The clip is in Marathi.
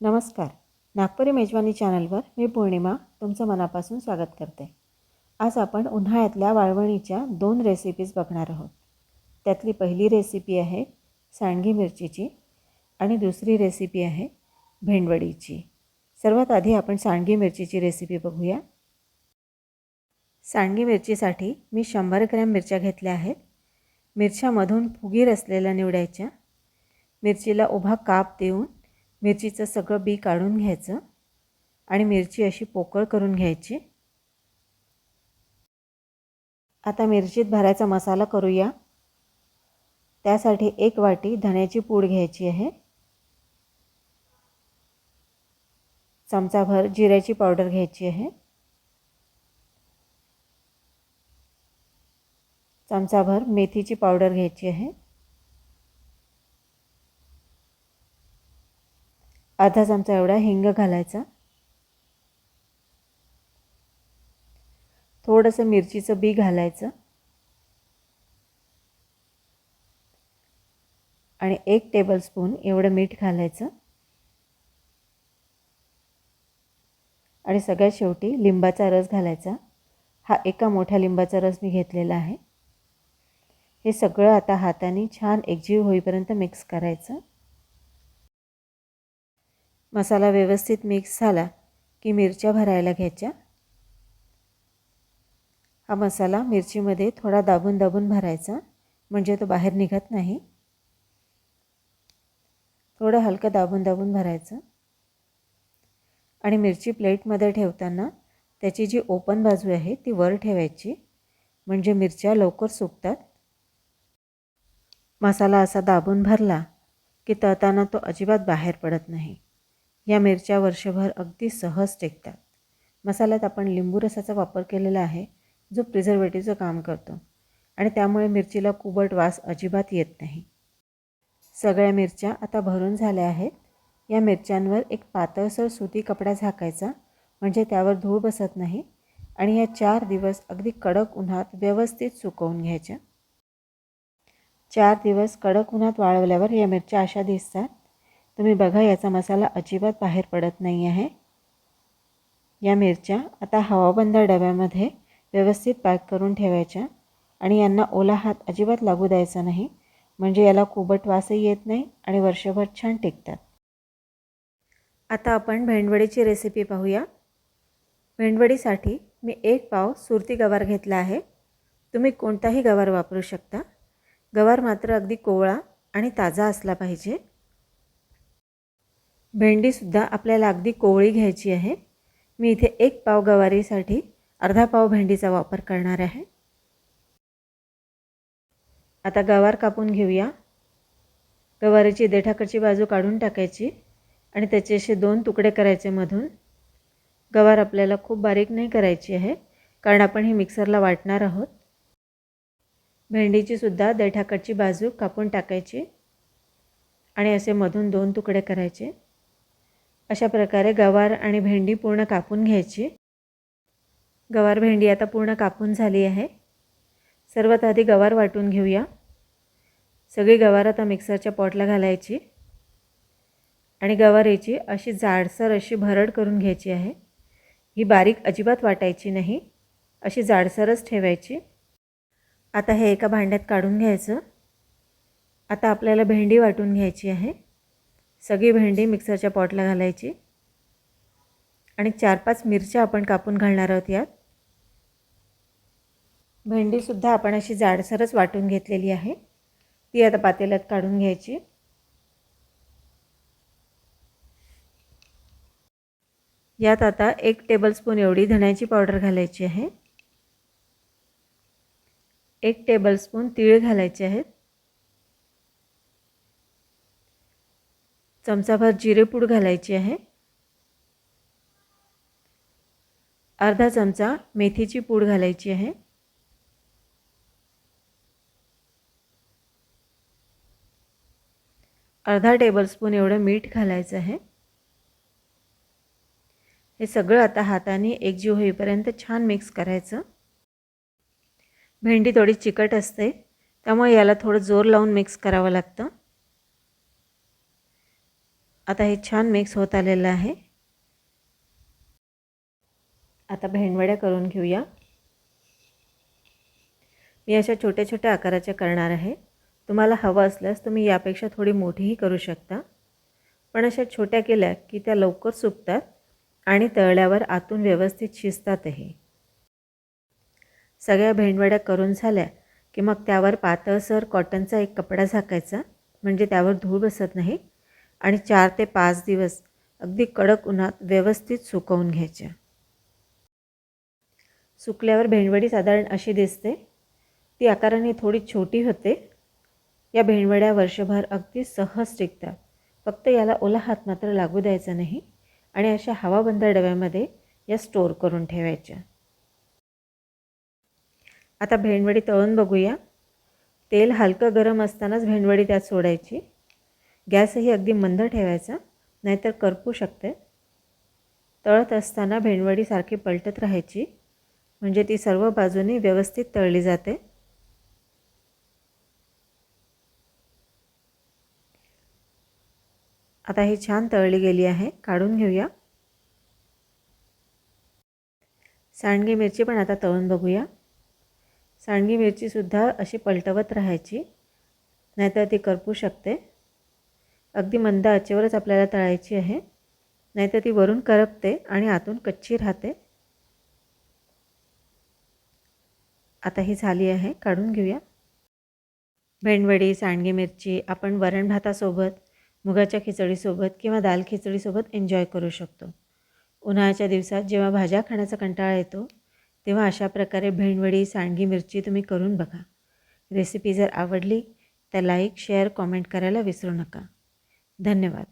नमस्कार. नागपुरी मेजवानी चॅनलवर मी पौर्णिमा तुमचं मनापासून स्वागत करते. आज आपण उन्हाळ्यातल्या वाळवणीच्या 2 रेसिपीज बघणार आहोत. त्यातली पहिली रेसिपी आहे सांडगी मिरचीची आणि दुसरी रेसिपी आहे भेंडवडीची. सर्वात आधी आपण सांडगी मिरचीची रेसिपी बघूया. सांडगी मिरचीसाठी मी 100 ग्रॅम मिरच्या घेतल्या आहेत. मिरच्यामधून फुगीर असलेल्या निवडायच्या. मिरचीला उभा काप देऊन मिरचीचं सगळं बी काढून घ्यायचं आणि मिरची अशी पोकळ करून घ्यायची. आता मिरचीत भरायचा मसाला करूया. त्यासाठी 1 वाटी धण्याची पूड घ्यायची आहे. चमचाभर जिऱ्याची पावडर घ्यायची आहे. चमचाभर मेथीची पावडर घ्यायची आहे. अर्धा चमचा एवढा हिंग घालायचा. थोडंसं मिरचीचं बी घालायचं आणि 1 टेबलस्पून एवढं मीठ घालायचं आणि सगळ्यात शेवटी लिंबाचा रस घालायचा. हा एका मोठ्या लिंबाचा रस मी घेतलेला आहे. हे सगळं आता हाताने छान एकजीव होईपर्यंत मिक्स करायचं. मसाला व्यवस्थित मिक्स झाला की मिरच्या भरायला घ्यायच्या. हा मसाला मिरचीमध्ये थोडा दाबून दाबून भरायचा म्हणजे तो बाहेर निघत नाही. थोडं हलकं दाबून दाबून भरायचं आणि मिरची प्लेटमध्ये ठेवताना त्याची जी ओपन बाजू आहे ती वर ठेवायची म्हणजे मिरच्या लवकर सुकतात. मसाला असा दाबून भरला की तळताना तो अजिबात बाहेर पडत नाही. या मिरच्या वर्षभर अगदी सहज टिकतात. मसाल्यात आपण लिंबू रसाचा वापर केलेला आहे जो प्रिझर्वेटिव्हचं काम करतो आणि त्यामुळे मिरचीला कुबट वास अजिबात येत नाही. सगळ्या मिरच्या आता भरून झाल्या आहेत. या मिरच्यांवर एक पातळसर सुती कपडा झाकायचा म्हणजे त्यावर धूळ बसत नाही आणि या 4 दिवस अगदी कडक उन्हात व्यवस्थित सुकवून घ्यायच्या. 4 दिवस कडक उन्हात वाळवल्यावर या मिरच्या अशा दिसतात. तुम्ही बघा याचा मसाला अजिबात बाहेर पडत नाही आहे. या मिरच्या आता हवाबंद डब्यामध्ये व्यवस्थित पॅक करून ठेवायच्या आणि यांना ओला हात अजिबात लागू द्यायचा नाही म्हणजे याला कुबट वासही येत नाही आणि वर्षभर छान टिकतात. आता आपण भेंडवडीची रेसिपी पाहूया. भेंडवडीसाठी मी 1 पाव सुरती गवार घेतला आहे. तुम्ही कोणताही गवार वापरू शकता. गवार मात्र अगदी कोवळा आणि ताजा असला पाहिजे. भेंडीसुद्धा आपल्याला अगदी कोवळी घ्यायची आहे. मी इथे 1 पाव गवारीसाठी अर्धा पाव भेंडीचा वापर करणार आहे. आता गवार कापून घेऊया. गवारीची देठाकडची बाजू काढून टाकायची आणि त्याचे असे 2 तुकडे करायचे मधून. गवार आपल्याला खूप बारीक नाही करायची आहे कारण आपण ही मिक्सरला वाटणार आहोत. भेंडीची सुद्धा देठाकडची बाजू कापून टाकायची आणि असे मधून 2 तुकडे करायचे. अशा प्रकारे गवार आणि भेंडी पूर्ण कापून घ्यायची. गवार भेंडी आता पूर्ण कापून झाली आहे. सर्वात आधी गवार वाटून घेऊया. सगळी गवार आता मिक्सरच्या पॉटला घालायची आणि गवारीची अशी जाडसर अशी भरड करून घ्यायची आहे. ही बारीक अजिबात वाटायची नाही, अशी जाडसरच ठेवायची. आता हे एका भांड्यात काढून घ्यायचं. आता आपल्याला भेंडी वाटून घ्यायची आहे. सगळी भेंडी मिक्सरच्या पॉटला घालायची आणि 4-5 मिरच्या आपण कापून घालणार आहोत यात. भेंडीसुद्धा आपण अशी जाडसरच वाटून घेतलेली आहे. ती आता पातेल्यात काढून घ्यायची. यात आता 1 टेबलस्पून एवढी धण्याची पावडर घालायची आहे. 1 टेबलस्पून तीळ घालायचे आहेत. चमचाभर जिरेपूड घालायची आहे. अर्धा चमचा मेथीची पूड घालायची आहे. अर्धा टेबलस्पून एवढं मीठ घालायचं आहे. हे सगळं आता हाताने एकजीव होईपर्यंत छान मिक्स करायचं. भेंडी थोडी चिकट असते त्यामुळे याला थोडं जोर लावून मिक्स करावं लागतं. आता हे छान मिक्स होत आलेलं आहे. आता भेंडवड्या करून घेऊया. मी अशा छोट्या छोट्या आकाराच्या करणार आहे. तुम्हाला हवं असल्यास तुम्ही यापेक्षा थोडी मोठीही करू शकता. पण अशा छोट्या केल्या की त्या लवकर सुकतात आणि तळल्यावर आतून व्यवस्थित शिजतातही. सगळ्या भेंडवड्या करून झाल्या की मग त्यावर पातळसर कॉटनचा एक कपडा झाकायचा, म्हणजे त्यावर धूळ बसत नाही, आणि 4 ते 5 दिवस अगदी कडक उन्हात व्यवस्थित सुकवून घ्यायच्या. सुकल्यावर भेंडवडी साधारण अशी दिसते. ती आकाराने थोडी छोटी होते. या भेंडवड्या वर्षभर अगदी सहज टिकतात. फक्त याला ओला हात मात्र लागू द्यायचा नाही आणि अशा हवाबंद डब्यामध्ये या स्टोअर करून ठेवायच्या. आता भेंडवडी तळून बघूया. तेल हलकं गरम असतानाच भेंडवडी त्यात सोडायची. गॅसही अगदी मंद ठेवायचा, नाहीतर करपू शकते. तळत असताना भेंडवडी सारखी पलटत राहायची, म्हणजे ती सर्व बाजूनी व्यवस्थित तळली जाते. आता ही छान तळली गेली आहे. काढून घेऊया. सांडगी मिरची पण आता तळून बघूया. सांडगी मिरचीसुद्धा अशी पलटवत राहायची, नाहीतर ती करपू शकते. अगदी मंद आचेवरच आपल्याला तळायची आहे, नाहीतर ती वरून करपते आणि आतून कच्ची राहते. आता ही झाली आहे. काढून घेऊया. भेंडवडी, सांडगी मिरची आपण वरण भातासोबत, मुगाच्या खिचडीसोबत किंवा दाल खिचडीसोबत एन्जॉय करू शकतो. उन्हाळ्याच्या दिवसात जेव्हा भाज्या खाण्याचा कंटाळा येतो, तेव्हा अशा प्रकारे भेंडवडी, सांडगी मिरची तुम्ही करून बघा. रेसिपी जर आवडली तर लाईक, शेअर, कॉमेंट करायला विसरू नका. धन्यवाद.